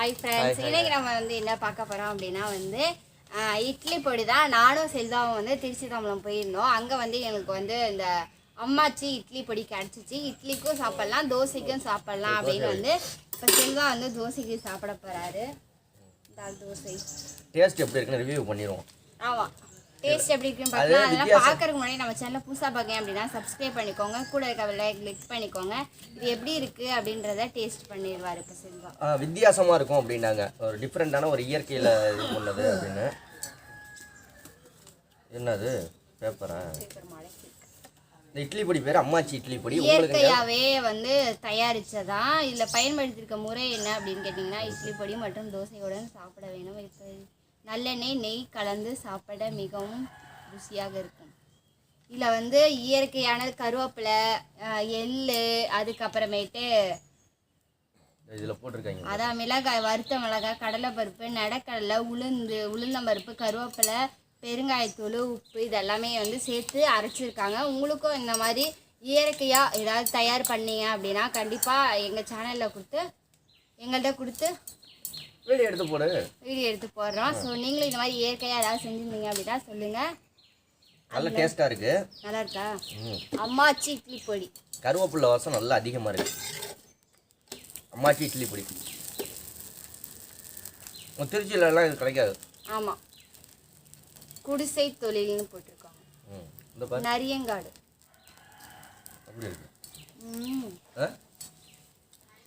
Hi friends, இன்னைக்கு நம்ம வந்து என்ன பார்க்க போகிறோம் அப்படின்னா வந்து இட்லி பொடி தான். நானும் செல்வாவும் வந்து திருச்சி தாம்பலம் போயிருந்தோம். அங்கே வந்து எங்களுக்கு வந்து இந்த அம்மாச்சி இட்லி பொடி கிடச்சிச்சு. இட்லிக்கும் சாப்பிட்லாம், தோசைக்கும் சாப்பிட்லாம் அப்படின்னு வந்து இப்போ செல்வா வந்து தோசைக்கு சாப்பிட போகிறாரு. தோசை டேஸ்ட் எப்படி இருக்குன்னு ரிவ்யூ பண்ணிடுவோம். ஆமாம், டேஸ்ட் எப்படி இருக்குன்னு பார்க்கலாம். அதெல்லாம் பார்க்கறதுக்கு முன்னாடி நம்ம சேனலில் புதுசாக பார்க்கேன் அப்படின்னா சப்ஸ்கிரைப் பண்ணிக்கோங்க, கூட இருக்க பெல்லை கிளிக் பண்ணிக்கோங்க. இது எப்படி இருக்குது அப்படின்றத டேஸ்ட் பண்ணிடுவார் இப்போ செல்வா. வித்தியாசமாக இருக்கும் அப்படின்னாங்க, ஒரு டிஃப்ரெண்ட்டான ஒரு இயற்கையில் இது பண்ணது அப்படின்னு. என்னது பேப்பரா? இந்த இட்லி பொடி பேர் அம்மாச்சி இட்லி பொடி. இயற்கையாகவே வந்து தயாரித்ததான். இதில் பயன்படுத்தியிருக்க முறை என்ன அப்படின்னு கேட்டிங்கன்னா, இட்லி பொடி மற்றும் தோசையுடன் சாப்பிட வேணும். இப்போ நல்லெண்ணெய் நெய் கலந்து சாப்பிட மிகவும் ருசியாக இருக்கும். இதில் வந்து இயற்கையான கருவேப்பிலை, எள்ளு, அதுக்கப்புறமேட்டு இதில் போட்டிருக்காங்க அதான் மிளகாய், வறுத்த மிளகாய், கடலைப்பருப்பு, நடக்கடலை, உளுந்தம்பருப்பு, கருவேப்பிலை, பெருங்காயத்தூள், உப்பு இதெல்லாமே வந்து சேர்த்து அரைச்சிருக்காங்க. உங்களுக்கும் இந்த மாதிரி இயற்கையாக ஏதாவது தயார் பண்ணீங்க அப்படின்னா கண்டிப்பாக எங்கள் சேனலில் எங்கள்கிட்ட கொடுத்து வீடியோ எடுத்து போடுறோம். ஸோ நீங்களும் இந்த மாதிரி இயற்கையாக ஏதாவது செஞ்சுருந்தீங்க அப்படின்னா சொல்லுங்கள். நல்ல டேஸ்ட்டாக இருக்குது. நல்லா இருக்கா? அம்மாச்சி இட்லி பொடி. கருவேப்பிலை வாசம் நல்லா அதிகமாக இருக்குது. அம்மாச்சி இட்லி பொடி திருச்சியிலலாம் இது கிடைக்காது. ஆமாம், குடிசை தொழில்னு போட்டிருக்காங்க. நரியங்காடு எப்படி இருக்கு?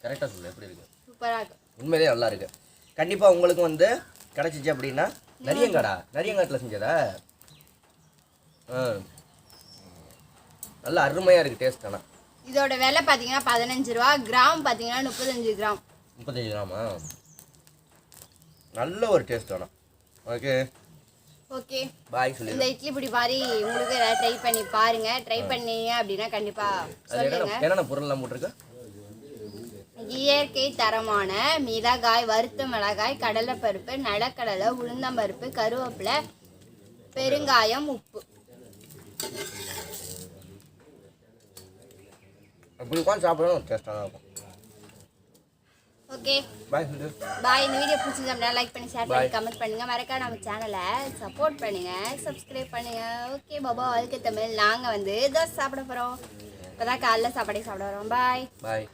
கரெக்டாக சொல்லு, எப்படி இருக்கு? சூப்பராக இருக்கு, உண்மையிலே நல்லா இருக்கு. கண்டிப்பாக உங்களுக்கு வந்து கிடச்சிச்சு அப்படின்னா நரியங்காட்டில் செஞ்சதா? நல்லா அருமையாக இருக்குது டேஸ்ட். ஆனால் இதோட விலை பார்த்தீங்கன்னா 15 ரூபா, கிராம் பார்த்தீங்கன்னா 35 கிராம். 35 கிராமா? நல்ல ஒரு டேஸ்ட். ஆனால் ஓகே பாய் சொல்லி. இந்த இட்லி பொடி மாதிரி உங்களுக்கு ஏதாவது ட்ரை பண்ணி பாருங்க. ட்ரை பண்ணீங்க அப்படின்னா கண்டிப்பாக சொல்லுங்க. என்னென்ன பொருள்லாம் போட்டிருக்கு? இயற்கை தரமான மிளகாய், வறுத்த மிளகாய், கடலைப்பருப்பு, நடக்கடலை, உளுந்தம்பருப்பு, கருவேப்பிலை, பெருங்காயம், உப்பு. அப்படி உட்காந்து சாப்பிடணும், டேஸ்ட்டாக இருக்கும். Okay bye. இந்த வீடியோ பிடிச்சிருந்தா லைக் பண்ணி, ஷேர் பண்ணி, கமெண்ட் பண்ணுங்க. மறக்காம நம்ம சேனலை சப்போர்ட் பண்ணுங்க, சப்ஸ்கிரைப் பண்ணுங்க. ஓகே பாபா, வாழ்க்கை தமிழ். நாங்கள் வந்து தோசை சாப்பிட போகிறோம். இப்போதான் காலைல சாப்பாடே சாப்பிட வரோம். பாய்.